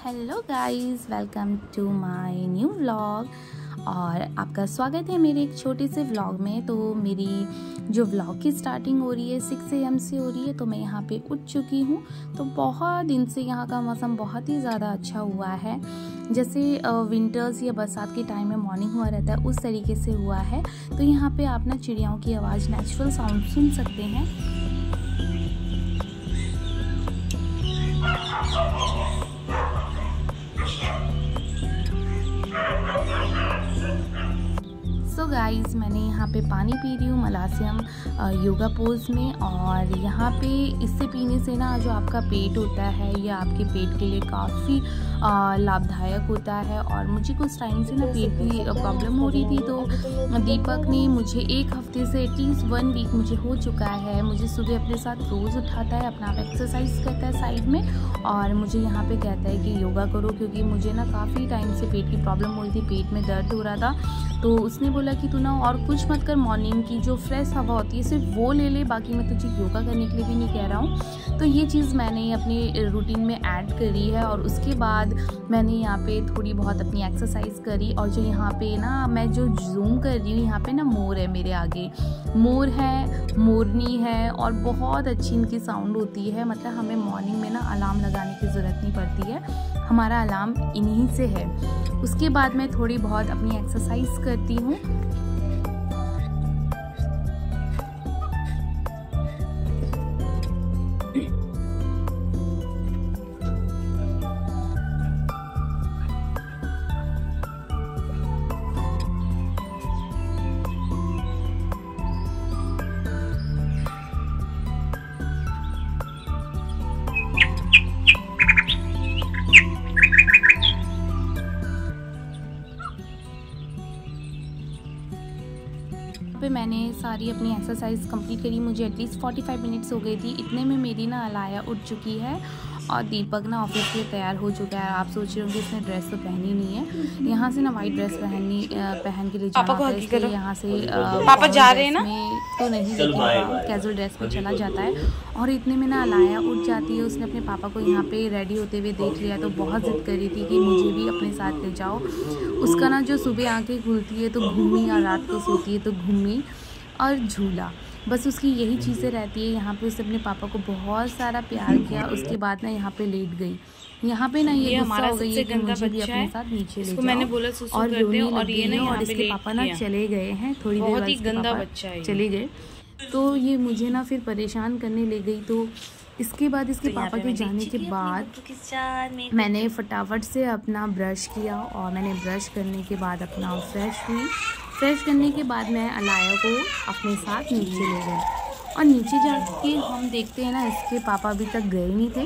Hello guys, welcome to my new vlog. और आपका स्वागत है मेरे एक छोटे से व्लॉग में। तो मेरी जो व्लॉग की स्टार्टिंग हो रही है 6 AM से हो रही है। तो मैं यहाँ पे उठ चुकी हूँ। तो बहुत दिन से यहाँ का मौसम बहुत ही ज़्यादा अच्छा हुआ है। जैसे विंटर्स या बरसात के टाइम में मॉर्निंग हुआ रहता है उस तरीके से हुआ है। तो यहाँ पे आप ना चिड़ियाओं की आवाज़, नेचुरल साउंड सुन सकते हैं। सो गाइस, मैंने यहाँ पे पानी पी रही हूँ मलासियम योगा पोज में। और यहाँ पे इससे पीने से ना जो आपका पेट होता है ये आपके पेट के लिए काफ़ी लाभदायक होता है। और मुझे कुछ टाइम से ना पेट की प्रॉब्लम हो रही थी। तो दीपक ने मुझे 1 हफ्ते से एटलीस्ट 1 वीक मुझे हो चुका है। मुझे सुबह अपने साथ रोज़ उठाता है, अपना एक्सरसाइज करता है साइड में, और मुझे यहाँ पे कहता है कि योगा करो, क्योंकि मुझे ना काफ़ी टाइम से पेट की प्रॉब्लम हो रही थी, पेट में दर्द हो रहा था। तो उसने बोला कि तू ना और कुछ मत कर, मॉर्निंग की जो फ्रेश हवा होती है सिर्फ वो ले ले, बाकी मैं तुझे योगा करने के लिए भी नहीं कह रहा हूँ। तो ये चीज़ मैंने अपने रूटीन में ऐड करी है। और उसके बाद मैंने यहाँ पे थोड़ी बहुत अपनी एक्सरसाइज करी। और जो यहाँ पे ना मैं जो जूम कर रही हूँ, यहाँ पे ना मोर है मेरे आगे, मोर है, मोरनी है, और बहुत अच्छी इनकी साउंड होती है। मतलब हमें मॉर्निंग में ना अलार्म लगाने की ज़रूरत नहीं पड़ती है, हमारा अलार्म इन्हीं से है। उसके बाद मैं थोड़ी बहुत अपनी एक्सरसाइज करती हूँ। पे मैंने सारी अपनी एक्सरसाइज कंप्लीट करी। मुझे एटलीस्ट 45 मिनट्स हो गई थी। इतने में मेरी ना अलाया उठ चुकी है और दीपक ना ऑफिस के लिए तैयार हो चुका है। आप सोच रहे होंगे इसने ड्रेस तो पहनी नहीं है। यहाँ से ना वाइट ड्रेस पहन के लिए जाना है, इसलिए यहाँ से पापा जा रहे हैं ना तो नहीं, लेकिन कैजुअल ड्रेस में चला जाता है। और इतने में ना अलाया उठ जाती है। उसने अपने पापा को यहाँ पे रेडी होते हुए देख लिया, तो बहुत जिद कर रही थी कि मुझे भी अपने साथ ले जाओ। उसका ना जो सुबह आँखें खुलती है तो घूमी, और रात को सोती है तो घूमी और झूला, बस उसकी यही चीज़ें रहती है। यहाँ पे उसने अपने पापा को बहुत सारा प्यार किया। उसके बाद ना यहाँ पे लेट गई। यहाँ पे ना ये गुस्सा हो गई है कि मुझे भी अपने साथ नीचे ले जाओ, मैंने बोला और रोने लग गई है। और इसके पापा ना चले गए हैं, थोड़ी देर बाद इसके पापा चले गए। तो ये मुझे ना फिर परेशान करने ले गई। तो इसके बाद इसके पापा के जाने के बाद मैंने फटाफट से अपना ब्रश किया, और मैंने ब्रश करने के बाद अपना फ्रेश हुई। फ्रेश करने के बाद मैं अलाया को अपने साथ नीचे ले गई। और नीचे जाके हम देखते हैं ना इसके पापा अभी तक गए नहीं थे,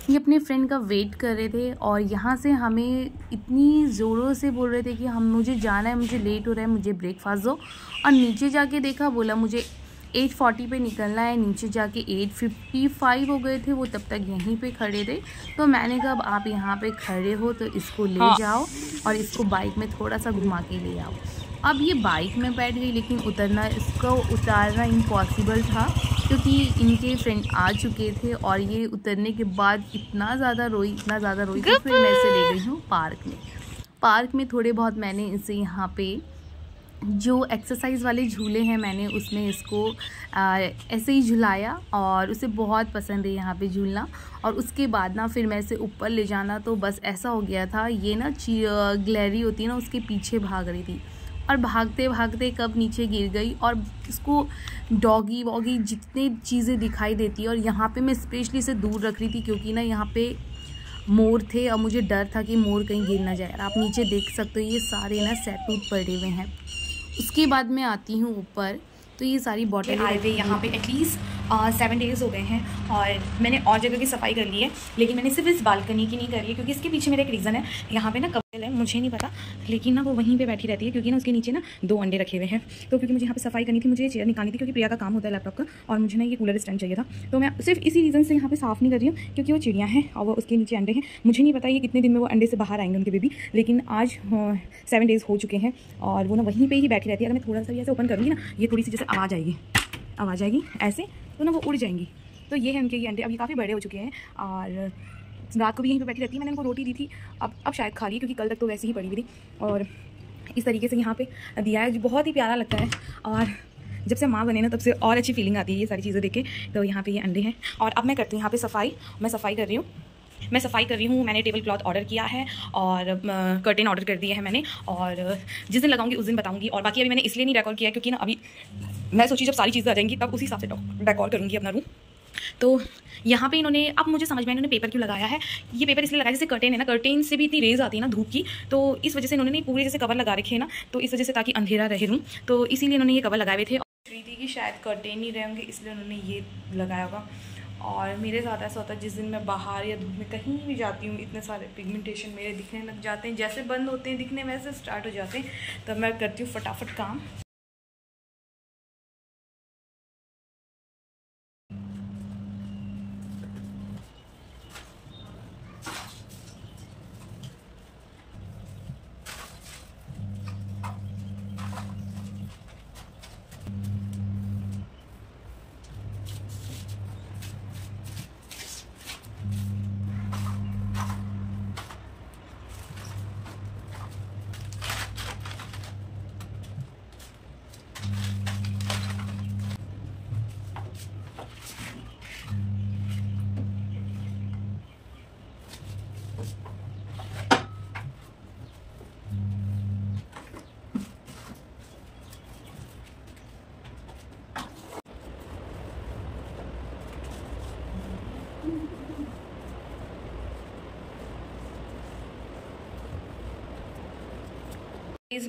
ये अपने फ्रेंड का वेट कर रहे थे। और यहाँ से हमें इतनी ज़ोरों से बोल रहे थे कि मुझे जाना है, मुझे लेट हो रहा है, मुझे ब्रेकफास्ट दो। और नीचे जाके देखा, बोला मुझे 8:40 पे निकलना है। नीचे जाके 8:55 हो गए थे, वो तब तक यहीं पे खड़े थे। तो मैंने कहा अब आप यहाँ पे खड़े हो तो इसको ले जाओ और इसको बाइक में थोड़ा सा घुमा के ले आओ। अब ये बाइक में बैठ गई, लेकिन इसको उतारना इम्पॉसिबल था, क्योंकि इनके फ्रेंड आ चुके थे। और ये उतरने के बाद इतना ज़्यादा रोई कि फिर मैं इसे ले गई हूँ पार्क में थोड़े बहुत मैंने इसे यहाँ पे जो एक्सरसाइज वाले झूले हैं मैंने उसमें इसको ऐसे ही झुलाया, और उसे बहुत पसंद है यहाँ पे झूलना। और उसके बाद ना फिर मैं इसे ऊपर ले जाना, तो बस ऐसा हो गया था, ये ना ग्लैरी होती है ना उसके पीछे भाग रही थी, और भागते भागते कब नीचे गिर गई। और इसको डॉगी वॉगी जितनी चीज़ें दिखाई देती है। और यहाँ पे मैं स्पेशली इसे दूर रख रही थी, क्योंकि ना यहाँ पे मोर थे और मुझे डर था कि मोर कहीं गिर ना जाए। आप नीचे देख सकते हो ये सारे ना सैतूत पड़े हुए हैं। उसके बाद मैं आती हूँ ऊपर, तो ये सारी बॉटल आए हुए यहाँ पे एटलीस्ट 7 डेज़ हो गए हैं। और मैंने और जगह की सफाई कर ली है, लेकिन मैंने सिर्फ इस बालकनी की नहीं करी है, क्योंकि इसके पीछे मेरा एक रीज़न है। यहाँ पे ना कपल है, मुझे नहीं पता, लेकिन ना वो वहीं पे बैठी रहती है, क्योंकि ना उसके नीचे ना 2 अंडे रखे हुए हैं। तो क्योंकि मुझे यहाँ पे सफाई करनी थी, मुझे चेयर निकालनी थी, क्योंकि प्रिया का काम होता है लैपटॉप का, और मुझे ना ये कूलर स्टैंड चाहिए था। तो मैं सिर्फ इसी रीज़न से यहाँ पे साफ़ नहीं कर रही हूँ, क्योंकि वो चिड़ियाँ हैं और वो उसके नीचे अंडे हैं। मुझे नहीं पता ये कितने दिन में वो अंडे से बाहर आएंगे उनके बेबी, लेकिन आज 7 डेज़ हो चुके हैं और वो ना वहीं पर ही बैठी रहती है। अगर मैं थोड़ा सा ऐसे ओपन करूँगी ना, ये थोड़ी सी जैसे आवाज़ आएगी ऐसे, तो ना वो उड़ जाएंगी। तो ये है उनके ये अंडे। अब ये काफ़ी बड़े हो चुके हैं और रात को भी यहीं पे बैठी रहती है। मैंने इनको रोटी दी थी, अब शायद खा ली, क्योंकि कल तक तो वैसे ही पड़ी हुई थी। और इस तरीके से यहाँ पे दिया है, जो बहुत ही प्यारा लगता है। और जब से माँ बने ना तब से और अच्छी फीलिंग आती है ये सारी चीज़ें देख के। तो यहाँ पे ये अंडे हैं और अब मैं करती हूँ यहाँ पे सफाई। मैं सफाई कर रही हूँ। मैंने टेबल क्लॉथ ऑर्डर किया है और कर्टेन ऑर्डर कर दिए हैं मैंने, और जिस दिन लगाऊंगी उस दिन बताऊंगी। और बाकी अभी मैंने इसलिए नहीं डेकोर किया क्योंकि ना अभी मैं सोची जब सारी चीज़ें आ जाएंगी तब उसी हिसाब से डेकोर करूँगी अपना रूम। तो यहाँ पे इन्होंने, अब मुझे समझ में इन्होंने पेपर क्यों लगाया है। ये पेपर इसलिए लगाया, जैसे कर्टेन है ना, कर्टेन से भी इतनी रेज आती है ना धूप की, तो इस वजह से इन्होंने पूरे जैसे कवर लगा रखे हैं ना, तो इस वजह से ताकि अंधेरा रहे रूम, तो इसीलिए इन्होंने ये कवर लगाए हुए थे। थी कि शायद कर्टेन नहीं रहे होंगे इसलिए उन्होंने ये लगाया होगा। और मेरे साथ ऐसा होता है जिस दिन मैं बाहर या धूप में कहीं भी जाती हूँ, इतने सारे पिगमेंटेशन मेरे दिखने लग जाते हैं, जैसे बंद होते हैं दिखने वैसे स्टार्ट हो जाते हैं। तब मैं करती हूँ फटाफट काम।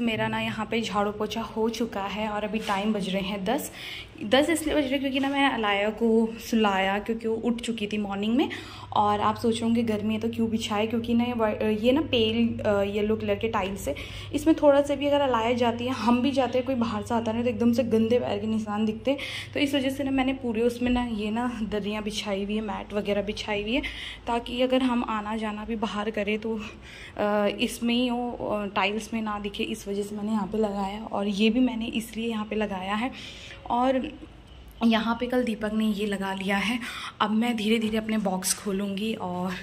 मेरा ना यहाँ पे झाड़ू पोछा हो चुका है और अभी टाइम बज रहे हैं 10 इसलिए बज रहे क्योंकि ना मैं अलाया को सुलाया, क्योंकि वो उठ चुकी थी मॉर्निंग में। और आप सोच रहे होंगे गर्मी है तो क्यों बिछाए, क्योंकि ना ये ना पेल येलो कलर के टाइल्स है, इसमें थोड़ा सा भी अगर अलाया जाती है, हम भी जाते हैं, कोई बाहर से आता है तो एकदम से गंदे पैर के निशान दिखते हैं। तो इस वजह से ना मैंने पूरे उसमें ना ये ना दरियाँ बिछाई हुई है, मैट वगैरह बिछाई हुई है, ताकि अगर हम आना जाना भी बाहर करें तो इसमें ही वो टाइल्स में ना दिखे। इस वजह से मैंने यहाँ पे लगाया, और ये भी मैंने इसलिए यहाँ पे लगाया है। और यहाँ पे कल दीपक ने ये लगा लिया है। अब मैं धीरे धीरे अपने बॉक्स खोलूँगी और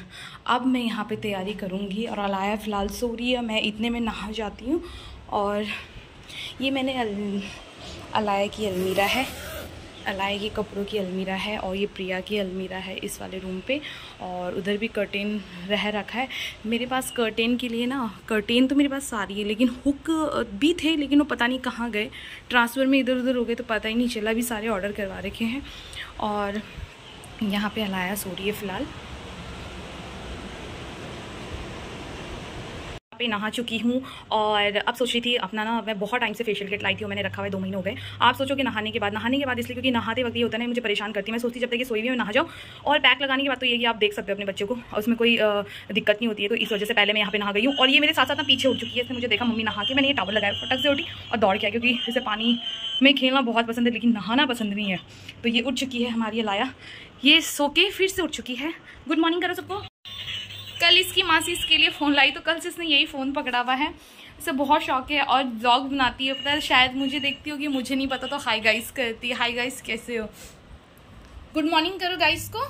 अब मैं यहाँ पे तैयारी करूँगी। और अलाया फ़िलहाल सो रही है, मैं इतने में नहा जाती हूँ। और ये मैंने अलाया की अलमीरा है, अलाया की कपड़ों की अलमीरा है, और ये प्रिया की अलमीरा है इस वाले रूम पे। और उधर भी कर्टेन रह रखा है मेरे पास। कर्टेन के लिए ना, कर्टेन तो मेरे पास सारी है, लेकिन हुक भी थे, लेकिन वो पता नहीं कहाँ गए, ट्रांसफ़र में इधर उधर हो गए तो पता ही नहीं चला। भी सारे ऑर्डर करवा रखे हैं। और यहाँ पे अलाया सो रही है फ़िलहाल। पे नहा चुकी हूँ और अब सोच रही थी अपना ना, मैं बहुत टाइम से फेशियल किट लाई थी और मैंने रखा हुआ है, 2 महीने हो गए। आप सोचो कि नहाने के बाद इसलिए क्योंकि नहाते वक्त ये होता है ना, मुझे परेशान करती है। मैं सोचती जब तक कि सोई हुई मैं नहा जाऊँ। और पैक लगाने के बाद तो ये कि आप देख सकते हो अपने बच्चों को, और उसमें कोई दिक्कत नहीं होती है। तो इस वजह से पहले मैं यहाँ पे नहा गई हूँ, और ये मेरे साथ साथ ना पीछे उठ चुकी है। इसने मुझे देखा मम्मी नहा के, मैंने ये टॉवल लगाया, फटक से उठी और दौड़ के, क्योंकि इसे पानी में खेलना बहुत पसंद है लेकिन नहाना पसंद नहीं है। तो ये उठ चुकी है हमारी अलाया, ये सो के फिर से उठ चुकी है। गुड मॉर्निंग करो सबको। कल इसकी माँ से इसके लिए फ़ोन लाई, तो कल से इसने यही फ़ोन पकड़ा हुआ है। इसे बहुत शौक है और व्लॉग बनाती है, पता है शायद मुझे देखती होगी, मुझे नहीं पता। तो हाय गाइस करती है। हाय गाइस कैसे हो, गुड मॉर्निंग करो गाइस को,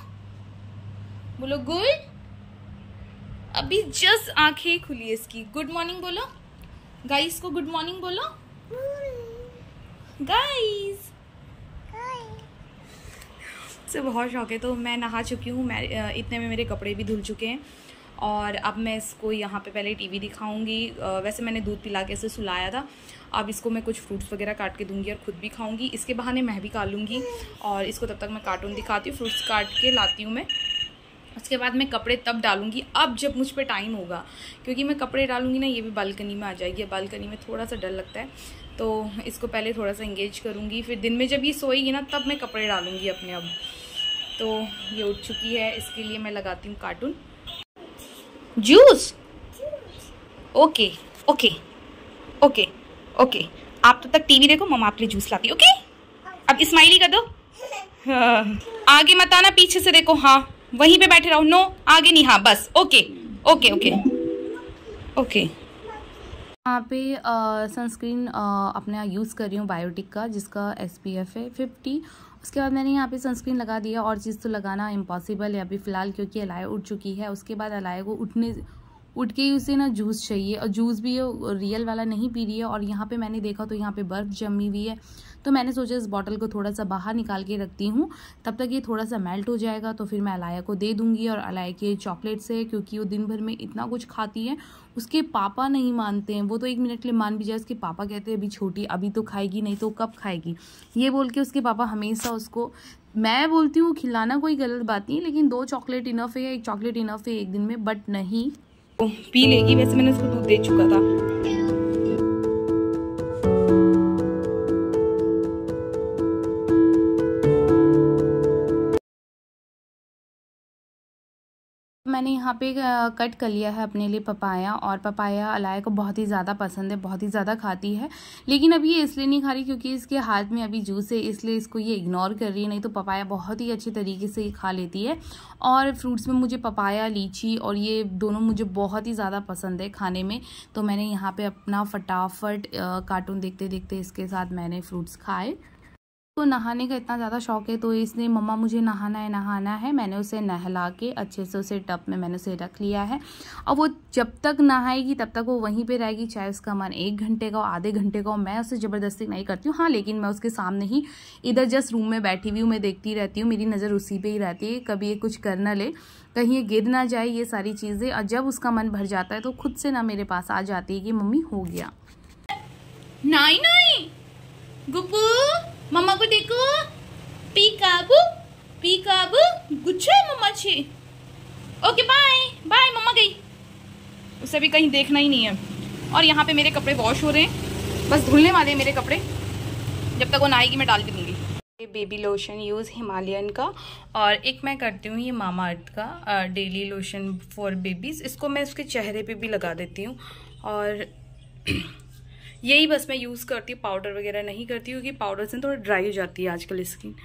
बोलो गुड। अभी जस्ट आंखें खुली है इसकी, गुड मॉर्निंग बोलो गाइस को, गुड मॉर्निंग बोलो गाइस। से बहुत शौक है। तो मैं नहा चुकी हूँ, मैं इतने में मेरे कपड़े भी धुल चुके हैं। और अब मैं इसको यहाँ पे पहले टीवी दिखाऊंगी। वैसे मैंने दूध पिला के इसे सुलाया था। अब इसको मैं कुछ फ्रूट्स वगैरह काट के दूंगी और ख़ुद भी खाऊंगी। इसके बहाने मैं भी खा लूँगी। और इसको तब तक मैं कार्टून दिखाती हूँ, फ्रूट्स काट के लाती हूँ मैं। उसके बाद मैं कपड़े तब डालूंगी अब जब मुझ पे टाइम होगा, क्योंकि मैं कपड़े डालूंगी ना, ये भी बालकनी में आ जाएगी। बालकनी में थोड़ा सा डर लगता है, तो इसको पहले थोड़ा सा इंगेज करूँगी, फिर दिन में जब ये सोएगी ना तब मैं कपड़े डालूँगी अपने। अब तो ये उठ चुकी है, इसके लिए मैं लगाती हूँ cartoon. Juice okay okay okay okay, आप तब तक टीवी देखो, मम्मा आपके लिए जूस लाती। ओके, अब स्माइली कर दो। हाँ, आगे मत आना, पीछे से देखो। हाँ, वहीं पे बैठे रहो। नो, आगे नहीं। हाँ बस, ओके ओके ओके ओके। यहाँ पे सनस्क्रीन अपना यूज़ कर रही हूँ बायोटिक का, जिसका SPF है 50। उसके बाद मैंने यहाँ पे सनस्क्रीन लगा दिया, और चीज़ तो लगाना इम्पॉसिबल है अभी फ़िलहाल, क्योंकि अलाया उठ चुकी है। उसके बाद अलाया को उठ के ही उसे ना जूस चाहिए, और जूस भी रियल वाला नहीं पी रही है। और यहाँ पे मैंने देखा तो यहाँ पे बर्फ़ जमी हुई है, तो मैंने सोचा इस बॉटल को थोड़ा सा बाहर निकाल के रखती हूँ, तब तक ये थोड़ा सा मेल्ट हो जाएगा तो फिर मैं अलाया को दे दूँगी। और अलाया के चॉकलेट से, क्योंकि वो दिन भर में इतना कुछ खाती है, उसके पापा नहीं मानते हैं। वो तो 1 मिनट के लिए मान भी जाए, उसके पापा कहते हैं अभी छोटी, अभी तो खाएगी नहीं तो कब खाएगी, ये बोल के उसके पापा हमेशा उसको, मैं बोलती हूँ खिलाना कोई गलत बात नहीं, लेकिन 2 चॉकलेट इनफ है, 1 चॉकलेट इनफ है एक दिन में, बट नहीं पी लेगी। वैसे मैंने उसको दूध दे चुका था। मैंने यहाँ पे कट कर लिया है अपने लिए पपाया, और पपाया अलाया को बहुत ही ज़्यादा पसंद है, बहुत ही ज़्यादा खाती है। लेकिन अभी ये इसलिए नहीं खा रही क्योंकि इसके हाथ में अभी जूस है, इसलिए इसको ये इग्नोर कर रही है, नहीं तो पपाया बहुत ही अच्छे तरीके से ये खा लेती है। और फ्रूट्स में मुझे पपाया, लीची और ये दोनों मुझे बहुत ही ज़्यादा पसंद है खाने में। तो मैंने यहाँ पर अपना फटाफट कार्टून देखते देखते इसके साथ मैंने फ्रूट्स खाए। तो नहाने का इतना ज़्यादा शौक है, तो इसने मम्मा मुझे नहाना है, मैंने उसे नहला के अच्छे से उसे टब में मैंने उसे रख लिया है। और वो जब तक नहाएगी तब तक वो वहीं पे रहेगी, चाहे उसका मन 1 घंटे का हो, आधे घंटे का हो। मैं उसे ज़बरदस्ती नहीं करती हूँ, हाँ, लेकिन मैं उसके सामने ही इधर जस्ट रूम में बैठी हुई हूँ, मैं देखती रहती हूँ, मेरी नज़र उसी पर ही रहती है, कभी ये कुछ कर ना ले, कहीं ये गिर ना जाए, ये सारी चीज़ें। और जब उसका मन भर जाता है तो खुद से ना मेरे पास आ जाती है कि मम्मी हो गया। नहीं गुप्पू, मम्मा को देखो, पीकाबू गुच्छा है मम्मा छी। ओके बाय बाय, मम्मा गई, उसे भी कहीं देखना ही नहीं है। और यहाँ पे मेरे कपड़े वॉश हो रहे हैं, बस धुलने वाले हैं मेरे कपड़े, जब तक वो नहाएगी मैं डाल के दूंगी। ये बेबी लोशन यूज़ हिमालयन का, और एक मैं करती हूँ ये मामा अर्थ का डेली लोशन फॉर बेबीज़। इसको मैं उसके चेहरे पे भी लगा देती हूँ, और यही बस मैं यूज़ करती हूँ, पाउडर वगैरह नहीं करती क्योंकि पाउडर से थोड़ा ड्राई हो जाती है आजकल स्किन।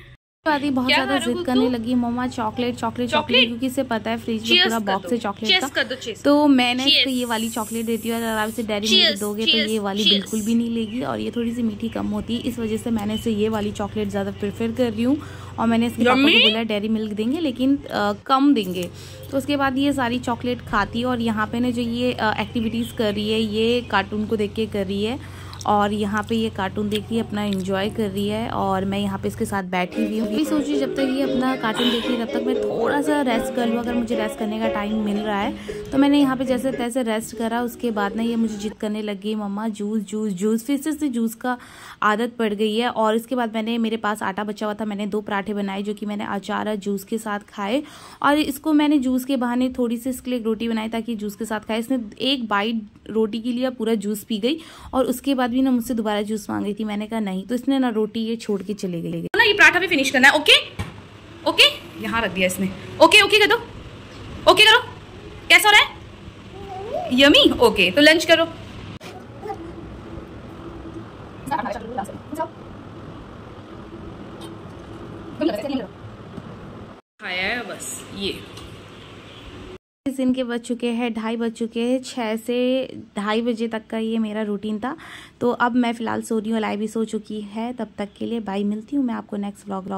आदि बहुत ज़्यादा जिद करने लगी, मम्मा चॉकलेट, क्योंकि इसे पता है फ्रिज में पूरा बॉक्स है चॉकलेट का। तो मैंने इसको ये वाली चॉकलेट देती हूँ, अगर आप इसे डेयरी मिल्क दोगे तो ये वाली बिल्कुल भी नहीं लेगी, और ये थोड़ी सी मीठी कम होती है, इस वजह से मैंने इसे ये वाली चॉकलेट ज़्यादा प्रेफर कर रही हूँ। और मैंने इसके पापा को बोला डेयरी मिल्क देंगे लेकिन कम देंगे। तो उसके बाद ये सारी चॉकलेट खाती है, और यहाँ पे ने जो ये एक्टिविटीज़ कर रही है, ये कार्टून को देख के कर रही है, और यहाँ पे ये कार्टून देख रही है, अपना एंजॉय कर रही है, और मैं यहाँ पे इसके साथ बैठी हुई हूँ। मैं सोची जब तक ये अपना कार्टून देख रही है तब तक मैं थोड़ा सा रेस्ट कर लूँ, अगर मुझे रेस्ट करने का टाइम मिल रहा है। तो मैंने यहाँ पे जैसे तैसे रेस्ट करा। उसके बाद ना ये मुझे जिद करने लग गई, मम्मा जूस जूस जूस, फिर से जूस का आदत पड़ गई है। और इसके बाद मैंने, मेरे पास आटा बचा हुआ था, मैंने 2 पराठे बनाए जो कि मैंने अचार और जूस के साथ खाए, और इसको मैंने जूस के बहाने थोड़ी सी इसके लिए रोटी बनाई ताकि जूस के साथ खाए। इसने 1 बाइट रोटी के लिए पूरा जूस पी गई, और उसके बाद भी ना मुझसे दोबारा जूस मांग रही थी। मैंने कहा नहीं, तो इसने ना रोटी ये छोड़ के चले गई ना। ये पराठा भी फिनिश करना है। ओके ओके, यहाँ रख दिया इसने। ओके ओके कर दो, ओके करो। कैसा हो रहा है? यमी। ओके तो लंच करो। खाया है बस ये। इस दिन के बज चुके हैं 2:30 बज चुके हैं। 6 से 2:30 बजे तक का ये मेरा रूटीन था। तो अब मैं फ़िलहाल सो रही हूँ, अलाई भी सो चुकी है। तब तक के लिए बाय, मिलती हूँ मैं आपको नेक्स्ट व्लॉग।